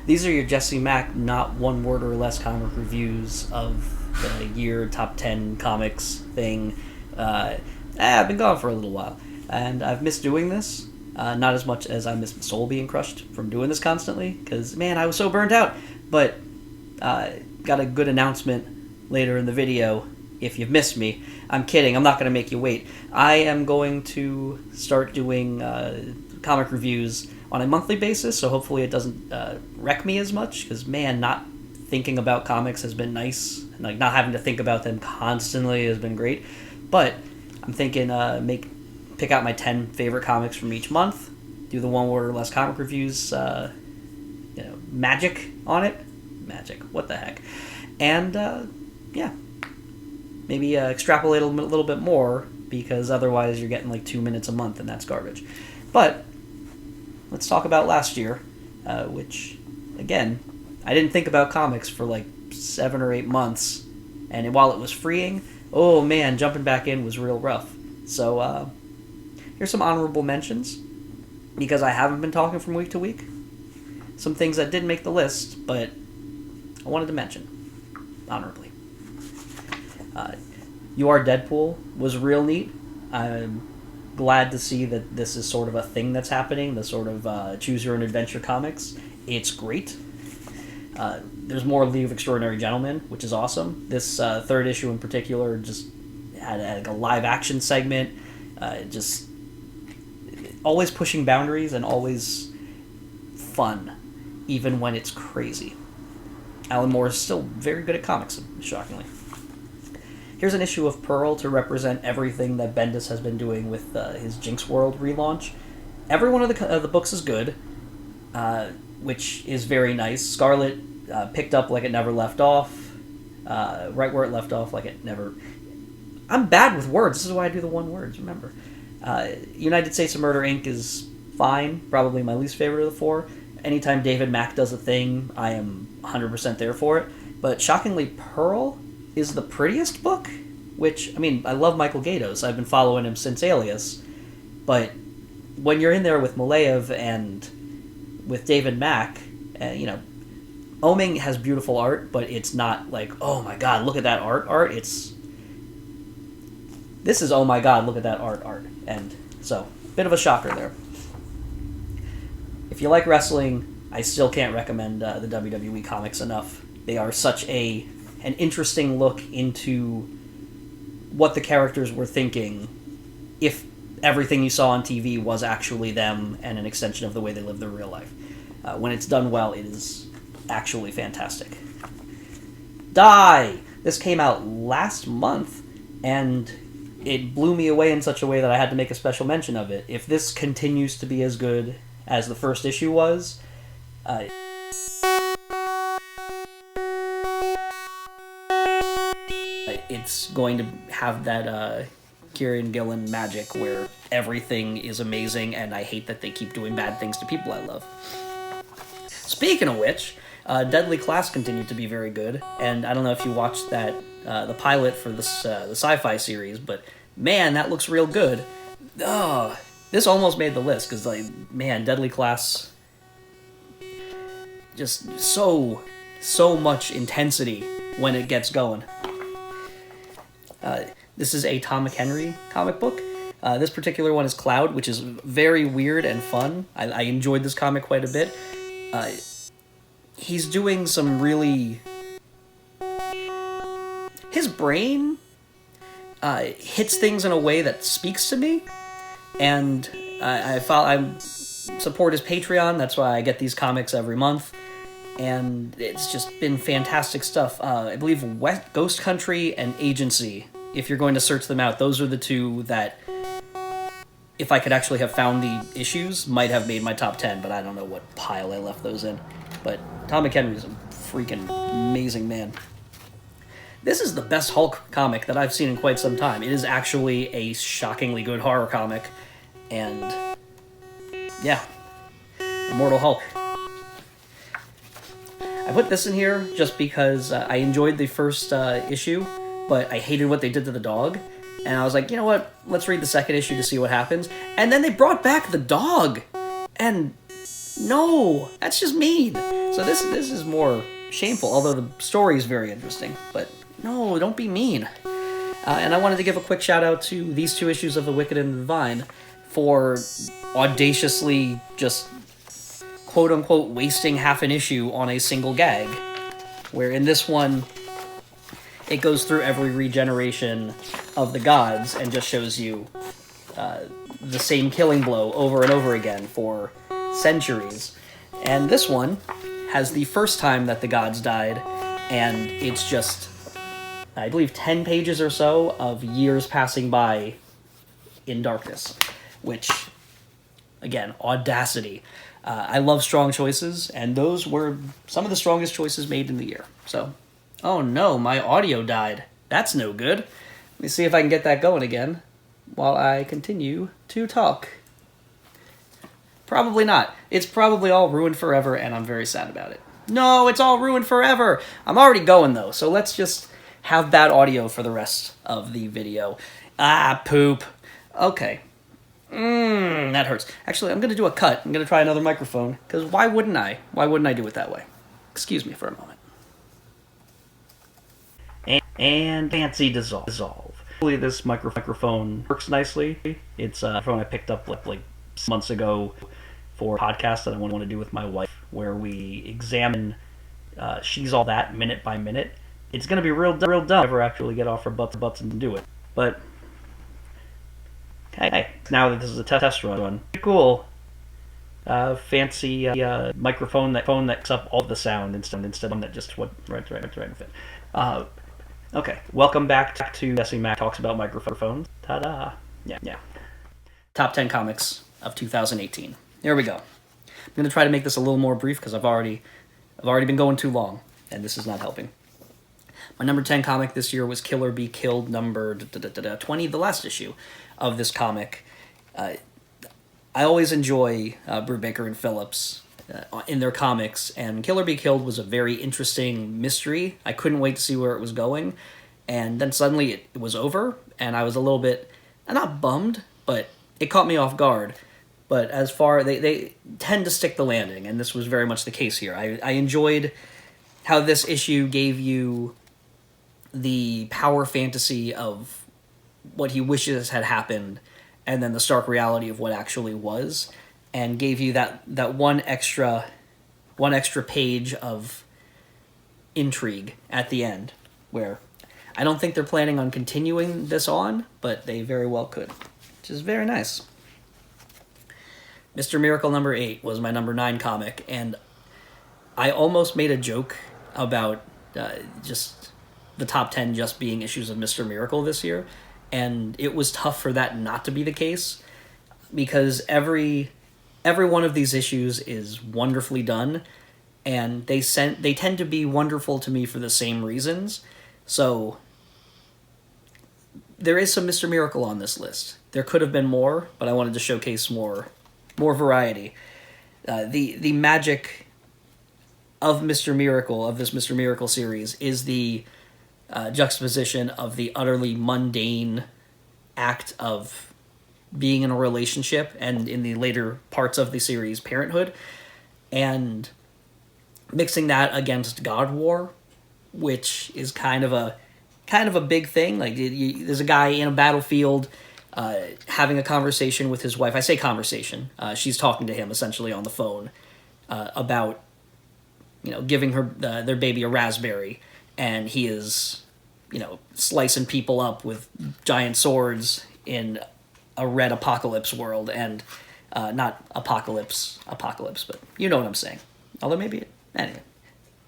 These are your Jesse Mack, not one word or less comic reviews of the year top 10 comics thing. I've been gone for a little while, and I've missed doing this. Not as much as I miss my soul being crushed from doing this constantly, because, man, I was so burnt out. But got a good announcement later in the video. If you've missed me, I'm kidding. I'm not going to make you wait. I am going to start doing comic reviews on a monthly basis, so hopefully it doesn't wreck me as much, because, man, not thinking about comics has been nice. Like, not having to think about them constantly has been great. But I'm thinking pick out my 10 favorite comics from each month, do the one word or less comic reviews, magic on it. Magic, what the heck. And, maybe extrapolate a little bit more, because otherwise you're getting like 2 minutes a month, and that's garbage. But let's talk about last year, which, again, I didn't think about comics for like 7 or 8 months, and while it was freeing, oh man, jumping back in was real rough. So here's some honorable mentions, because I haven't been talking from week to week. Some things that didn't make the list, but I wanted to mention honorably. You Are Deadpool was real neat. I'm glad to see that this is sort of a thing that's happening, the sort of choose your own adventure comics. It's great. There's more League of Extraordinary Gentlemen, which is awesome. This third issue in particular just had a live action segment, just always pushing boundaries and always fun, even when it's crazy. Alan Moore is still very good at comics, shockingly. Here's an issue of Pearl to represent everything that Bendis has been doing with his Jinx World relaunch. Every one of the books is good, which is very nice. Scarlet picked up like it never left off, right where it left off, like it never... I'm bad with words. This is why I do the one words, remember. United States of Murder, Inc. is fine, probably my least favorite of the four. Anytime David Mack does a thing, I am 100% there for it. But shockingly, Pearl is the prettiest book, which, I mean, I love Michael Gaydos. I've been following him since Alias. But when you're in there with Malayev and with David Mack, Oming has beautiful art, but it's not like, oh my god, look at that art. This is, oh my god, look at that art. And so, bit of a shocker there. If you like wrestling, I still can't recommend the WWE comics enough. They are such an interesting look into what the characters were thinking if everything you saw on TV was actually them and an extension of the way they live their real life. When it's done well, it is actually fantastic. Die! This came out last month, and it blew me away in such a way that I had to make a special mention of it. If this continues to be as good as the first issue was, it's going to have that Kieran Gillen magic where everything is amazing, and I hate that they keep doing bad things to people I love. Speaking of which, Deadly Class continued to be very good, and I don't know if you watched that the pilot for this the sci-fi series, but man, that looks real good. Oh, this almost made the list, because, Deadly Class, just so much intensity when it gets going. This is a Tom McHenry comic book. This particular one is Cloud, which is very weird and fun. I enjoyed this comic quite a bit. He's doing some really... His brain hits things in a way that speaks to me, and I support his Patreon. That's why I get these comics every month, and it's just been fantastic stuff. I believe Ghost Country and Agency, if you're going to search them out, those are the two that, if I could actually have found the issues, might have made my top 10, but I don't know what pile I left those in. But Tom McHenry is a freaking amazing man. This is the best Hulk comic that I've seen in quite some time. It is actually a shockingly good horror comic, and yeah, Immortal Hulk. I put this in here just because I enjoyed the first issue, but I hated what they did to the dog, and I was like, you know what, let's read the second issue to see what happens. And then they brought back the dog, and No, that's just mean. So this is more shameful, although the story is very interesting. But no, don't be mean. And I wanted to give a quick shout out to these 2 issues of The Wicked and the Divine for audaciously just quote-unquote wasting half an issue on a single gag, where in this one it goes through every regeneration of the gods and just shows you the same killing blow over and over again for centuries. And this one has the first time that the gods died, and it's just, I believe, 10 pages or so of years passing by in darkness, which, again, audacity. I love strong choices, and those were some of the strongest choices made in the year. So, oh no, my audio died. That's no good. Let me see if I can get that going again while I continue to talk. Probably not. It's probably all ruined forever, and I'm very sad about it. No, it's all ruined forever! I'm already going, though, so let's just have bad audio for the rest of the video. Ah, poop. Okay. That hurts. Actually, I'm going to do a cut. I'm going to try another microphone, because why wouldn't I? Why wouldn't I do it that way? Excuse me for a moment. And fancy dissolve. Hopefully this microphone works nicely. It's a microphone I picked up like months ago for a podcast that I want to do with my wife, where we examine She's All That minute by minute. It's going to be real dumb if I ever actually get off our butts and do it. But hey, now that this is a test run, cool. Fancy microphone that picks up all the sound instead of one that just right fit. Okay, welcome back to Jesse Mac Talks About Microphones. Ta-da! Yeah. Top 10 comics of 2018. Here we go. I'm going to try to make this a little more brief because I've already been going too long, and this is not helping. My number 10 comic this year was Killer Be Killed, number 20, the last issue of this comic. I always enjoy Brubaker and Phillips in their comics, and Killer Be Killed was a very interesting mystery. I couldn't wait to see where it was going, and then suddenly it was over, and I was a little bit, not bummed, but it caught me off guard. But as far, they tend to stick the landing, and this was very much the case here. I enjoyed how this issue gave you the power fantasy of what he wishes had happened, and then the stark reality of what actually was, and gave you that one extra page of intrigue at the end, where I don't think they're planning on continuing this on, but they very well could, which is very nice. Mr. Miracle number 8 was my number 9 comic, and I almost made a joke about just the top 10 just being issues of Mr. Miracle this year, and it was tough for that not to be the case, because every one of these issues is wonderfully done, and they tend to be wonderful to me for the same reasons. So there is some Mr. Miracle on this list. There could have been more, but I wanted to showcase more variety. The magic of Mr. Miracle, of this Mr. Miracle series, is the juxtaposition of the utterly mundane act of being in a relationship, and in the later parts of the series, parenthood, and mixing that against God War, which is kind of a big thing. Like, there's a guy in a battlefield having a conversation with his wife. I say conversation. She's talking to him essentially on the phone about, giving her their baby a raspberry, and he is, slicing people up with giant swords in a red apocalypse world, and not apocalypse, but you know what I'm saying. Although maybe, anyway.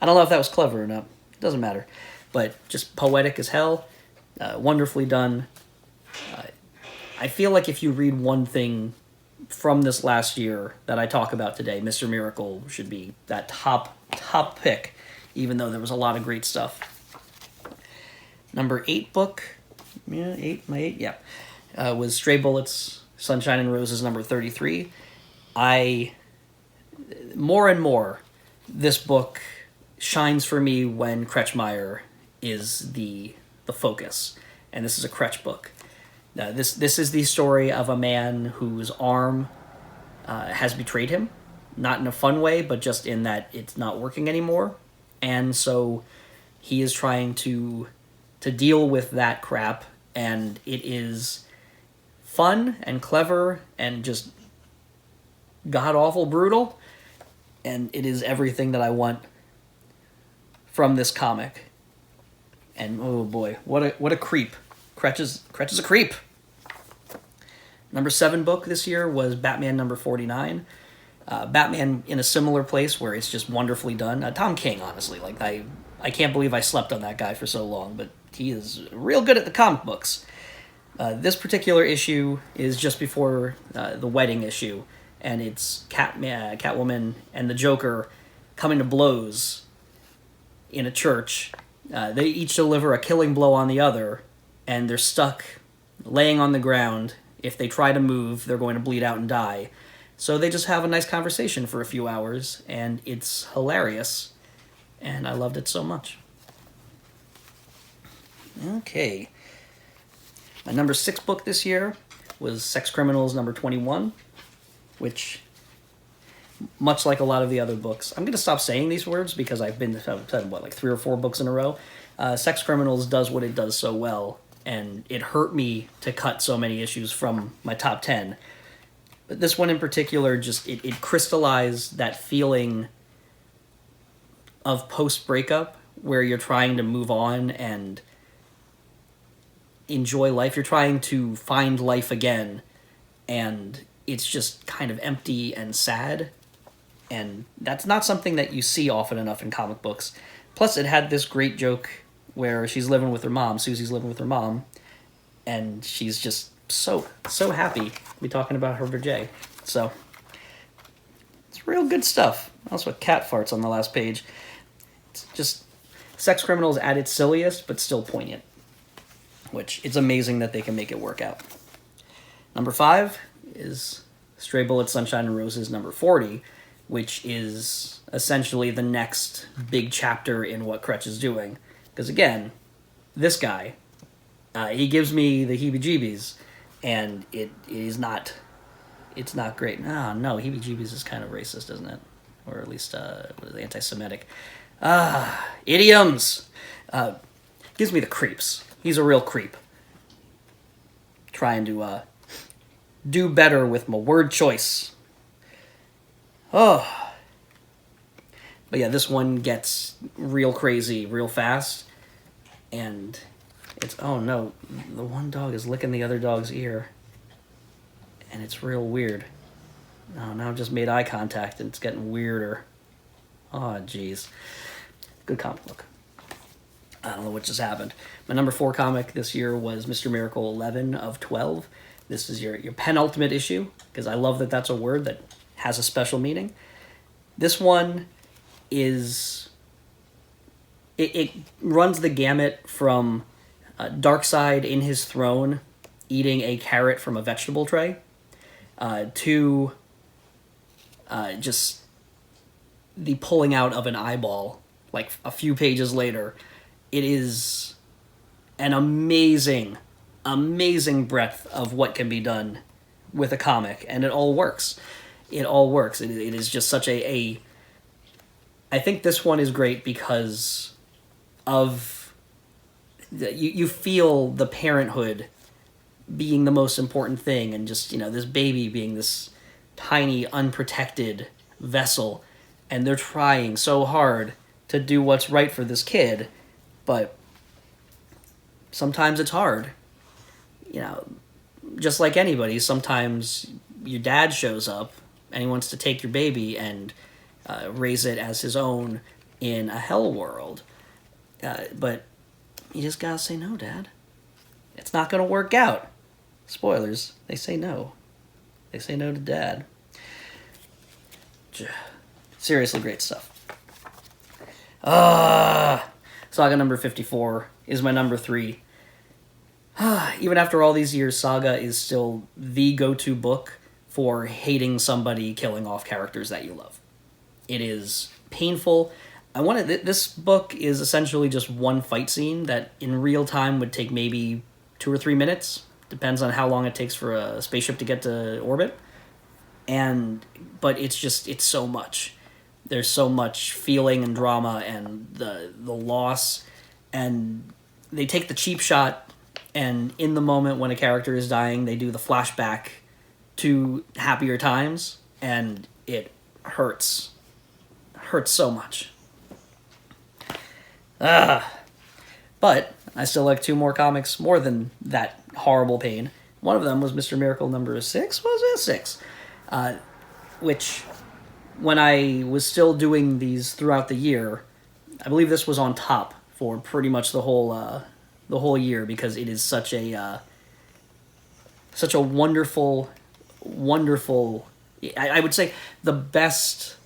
I don't know if that was clever or not. It doesn't matter. But just poetic as hell, wonderfully done. I feel like if you read one thing from this last year that I talk about today, Mr. Miracle should be that top pick, even though there was a lot of great stuff. Number 8 book, was Stray Bullets, Sunshine and Roses, number 33. More and more, this book shines for me when Kretschmeyer is the focus, and this is a Kretsch book. This is the story of a man whose arm has betrayed him, not in a fun way, but just in that it's not working anymore. And so he is trying to deal with that crap, and it is fun and clever and just god awful brutal, and it is everything that I want from this comic. And oh boy, what a creep. Kretch is a creep. Number 7 book this year was Batman number 49. Batman in a similar place where it's just wonderfully done. Tom King, honestly, like I can't believe I slept on that guy for so long, but he is real good at the comic books. This particular issue is just before the wedding issue, and it's Catwoman and the Joker coming to blows in a church. They each deliver a killing blow on the other, and they're stuck laying on the ground. If they try to move, they're going to bleed out and die. So they just have a nice conversation for a few hours, and it's hilarious, and I loved it so much. Okay. My number 6 book this year was Sex Criminals number 21, which, much like a lot of the other books, I'm going to stop saying these words because I've said, like 3 or 4 books in a row. Sex Criminals does what it does so well, and it hurt me to cut so many issues from my top 10. But this one in particular, just it crystallized that feeling of post-breakup where you're trying to move on and enjoy life. You're trying to find life again, and it's just kind of empty and sad. And that's not something that you see often enough in comic books. Plus, it had this great joke where she's living with her mom, Susie's living with her mom, and she's just so happy to be talking about her vajay. So, it's real good stuff. Also, cat farts on the last page. It's just Sex Criminals at its silliest, but still poignant. Which, it's amazing that they can make it work out. Number 5 is Stray Bullets, Sunshine and Roses, number 40, which is essentially the next big chapter in what Kretch is doing. Because again, this guy, he gives me the heebie-jeebies, and it's not great. No, heebie-jeebies is kind of racist, isn't it? Or at least anti-Semitic. Idioms! Gives me the creeps. He's a real creep. Trying to do better with my word choice. Oh. But yeah, this one gets real crazy real fast. And it's, oh no, the one dog is licking the other dog's ear. And it's real weird. Oh, now I've just made eye contact and it's getting weirder. Oh, jeez. Good comic book. I don't know what just happened. My number 4 comic this year was Mr. Miracle 11 of 12. This is your penultimate issue, because I love that that's a word that has a special meaning. This one is... It runs the gamut from Darkseid in his throne eating a carrot from a vegetable tray to just the pulling out of an eyeball, like a few pages later. It is an amazing breadth of what can be done with a comic, and it all works. It all works. It is just such a... I think this one is great because of... You feel the parenthood being the most important thing, and just, this baby being this tiny, unprotected vessel, and they're trying so hard to do what's right for this kid, but sometimes it's hard. Just like anybody, sometimes your dad shows up and he wants to take your baby and raise it as his own in a hell world. But you just gotta say no, Dad. It's not gonna work out. Spoilers, they say no. They say no to Dad. Seriously great stuff. Saga number 54 is my number 3. Even after all these years, Saga is still the go-to book for hating somebody killing off characters that you love. It is painful. This book is essentially just one fight scene that in real time would take maybe 2 or 3 minutes. Depends on how long it takes for a spaceship to get to orbit. but it's so much. There's so much feeling and drama and the loss, and they take the cheap shot, and in the moment when a character is dying, they do the flashback to happier times, and it hurts so much. But I still like two more comics more than that horrible pain. One of them was Mr. Miracle number 6, was it? 6. Which, when I was still doing these throughout the year, I believe this was on top for pretty much the whole year, because it is such a wonderful, wonderful. I would say the best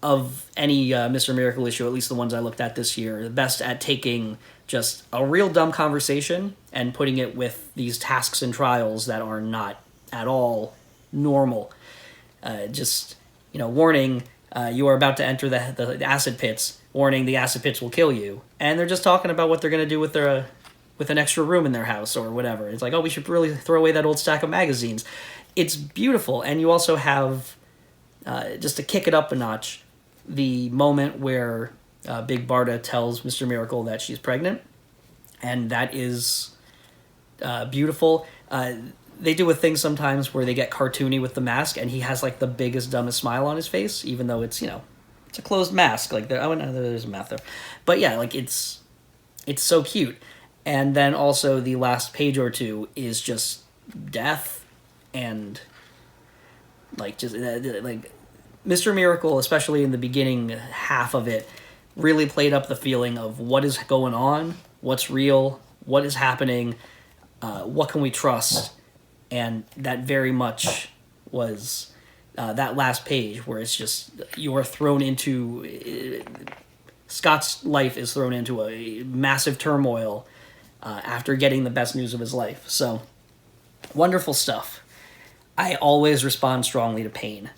of any Mr. Miracle issue, at least the ones I looked at this year, the best at taking just a real dumb conversation and putting it with these tasks and trials that are not at all normal. Just, warning, you are about to enter the acid pits. Warning, the acid pits will kill you. And they're just talking about what they're going to do with an extra room in their house or whatever. It's like, oh, we should really throw away that old stack of magazines. It's beautiful. And you also have, just to kick it up a notch, the moment where Big Barda tells Mr. Miracle that she's pregnant. And that is beautiful. They do a thing sometimes where they get cartoony with the mask, and he has like the biggest, dumbest smile on his face, even though it's, it's a closed mask. Like, there's a mouth there. But yeah, like, it's so cute. And then also the last page or two is just death and like just like Mr. Miracle, especially in the beginning half of it, really played up the feeling of what is going on, what's real, what is happening, what can we trust, and that very much was that last page where it's just you are thrown into Scott's life is thrown into a massive turmoil after getting the best news of his life. So, wonderful stuff. I always respond strongly to pain,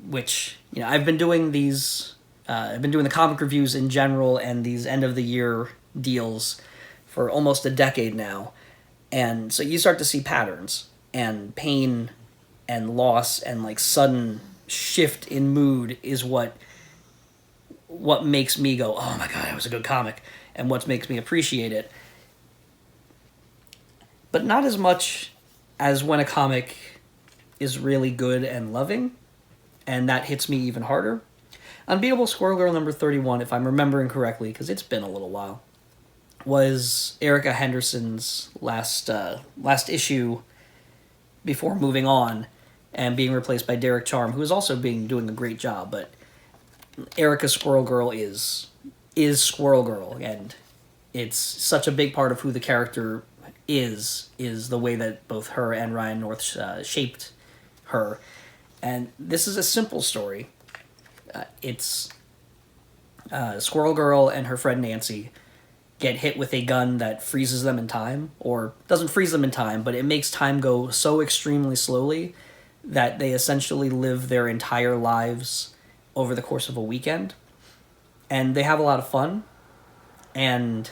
which, I've been doing these, I've been doing the comic reviews in general and these end-of-the-year deals for almost a decade now. And so you start to see patterns, and pain and loss and, like, sudden shift in mood is what makes me go, oh my god, it was a good comic, and what makes me appreciate it. But not as much as when a comic is really good and loving, and that hits me even harder. Unbeatable Squirrel Girl number 31, if I'm remembering correctly, because it's been a little while, was Erica Henderson's last issue before moving on and being replaced by Derek Charm, who is also doing a great job. But Erica Squirrel Girl is Squirrel Girl, and it's such a big part of who the character is the way that both her and Ryan North shaped her. And this is a simple story. It's Squirrel Girl and her friend Nancy get hit with a gun that freezes them in time, or doesn't freeze them in time, but it makes time go so extremely slowly that they essentially live their entire lives over the course of a weekend. And they have a lot of fun, and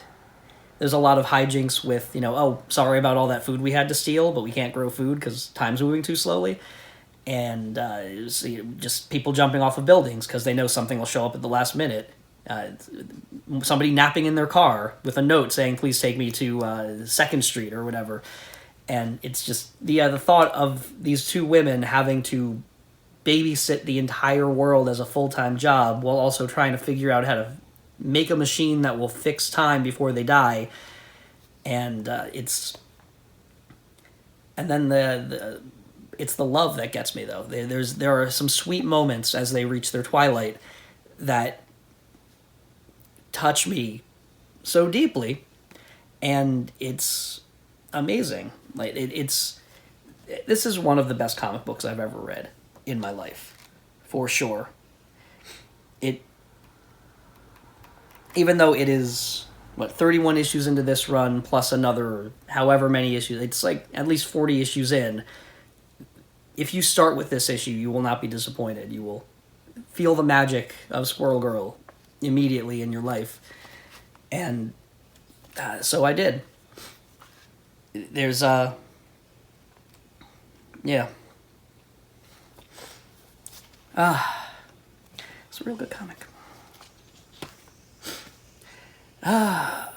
there's a lot of hijinks with, oh, sorry about all that food we had to steal, but we can't grow food because time's moving too slowly. And just people jumping off of buildings because they know something will show up at the last minute. Somebody napping in their car with a note saying, please take me to 2nd Street or whatever. And it's just the thought of these two women having to babysit the entire world as a full-time job while also trying to figure out how to make a machine that will fix time before they die. And it's the love that gets me, though. There are some sweet moments as they reach their twilight that touch me so deeply, and it's amazing. Like this is one of the best comic books I've ever read in my life, for sure. Even though it is 31 issues into this run plus another however many issues, it's like at least 40 issues in. If you start with this issue, you will not be disappointed. You will feel the magic of Squirrel Girl immediately in your life. And so I did. There's, yeah. It's a real good comic. All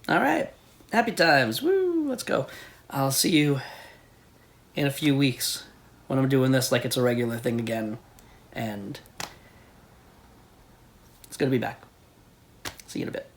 right. Happy times. Woo, let's go. I'll see you in a few weeks when I'm doing this like it's a regular thing again. And it's going to be back. See you in a bit.